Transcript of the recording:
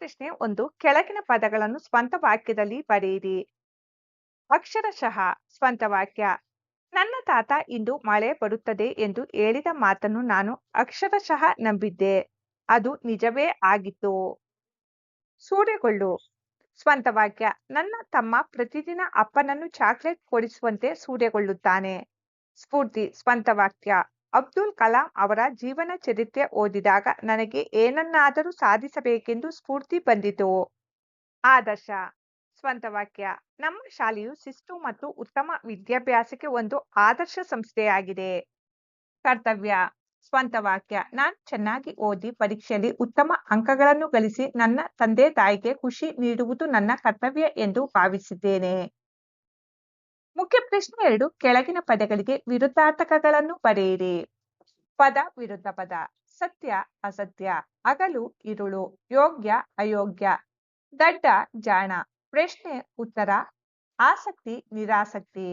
ಪ್ರಶ್ನೆ 1 ಕೆಳಗಿನ ಪದಗಳನ್ನು ಸ್ವಂತ ವಾಕ್ಯದಲ್ಲಿ ಬರೆಯಿರಿ. ಅಕ್ಷರಶಃ ಸ್ವಂತ ವಾಕ್ಯ. ನನ್ನ ತಾತ ಇಂದು ಮಳೆ ಬರುತ್ತದೆ ಎಂದು ಹೇಳಿದ ಮಾತನ್ನು ನಾನು ಅಕ್ಷರಶಃ ನಂಬಿದ್ದೆ. ಅದು ನಿಜವೇ ಆಗಿತ್ತು. ಸೂರೆಗೊಳ್ಳು ಸ್ವಂತ ವಾಕ್ಯ. ನನ್ನ ತಮ್ಮ ಪ್ರತಿದಿನ ಅಪ್ಪನನ್ನು ಚಾಕ್ಲೇಟ್ ಕೊಡಿಸುವಂತೆ ಸೂರೆಗೊಳ್ಳುತ್ತಾನೆ. ಸ್ಫೂರ್ತಿ ಸ್ವಂತ ವಾಕ್ಯ. ಅಬ್ದುಲ್ ಕಲಾಂ ಅವರ ಜೀವನ ಚರಿತ್ರೆ ಓದಿದಾಗ ನನಗೆ ಏನನ್ನಾದರೂ ಸಾಧಿಸಬೇಕೆಂದು ಸ್ಫೂರ್ತಿ ಬಂದಿತು. ಆದರ್ಶ ಸ್ವಂತ ವಾಕ್ಯ. ನಮ್ಮ ಶಾಲೆಯು ಶಿಸ್ತು ಮತ್ತು ಉತ್ತಮ ವಿದ್ಯಾಭ್ಯಾಸಕ್ಕೆ ಒಂದು ಆದರ್ಶ ಸಂಸ್ಥೆಯಾಗಿದೆ. ಕರ್ತವ್ಯ ಸ್ವಂತ ವಾಕ್ಯ. ನಾನು ಚೆನ್ನಾಗಿ ಓದಿ ಪರೀಕ್ಷೆಯಲ್ಲಿ ಉತ್ತಮ ಅಂಕಗಳನ್ನು ಗಳಿಸಿ ನನ್ನ ತಂದೆ ತಾಯಿಗೆ ಖುಷಿ ನೀಡುವುದು ನನ್ನ ಕರ್ತವ್ಯ ಎಂದು ಭಾವಿಸಿದ್ದೇನೆ. ಮುಖ್ಯ ಪ್ರಶ್ನೆ 2 ಕೆಳಗಿನ ಪದಗಳಿಗೆ ವಿರುದ್ಧಾರ್ಥಕಗಳನ್ನು ಬರೆಯಿರಿ. ಪದ ವಿರುದ್ಧ ಪದ. ಸತ್ಯ ಅಸತ್ಯ. ಹಗಲು ഇരുಳು. ಯೋಗ್ಯ ಅಯೋಗ್ಯ. ದಡ್ಡ ಜಾಣ. ಪ್ರಶ್ನೆ ಉತ್ತರ. ಆಸಕ್ತಿ ನಿರಾಸಕ್ತಿ.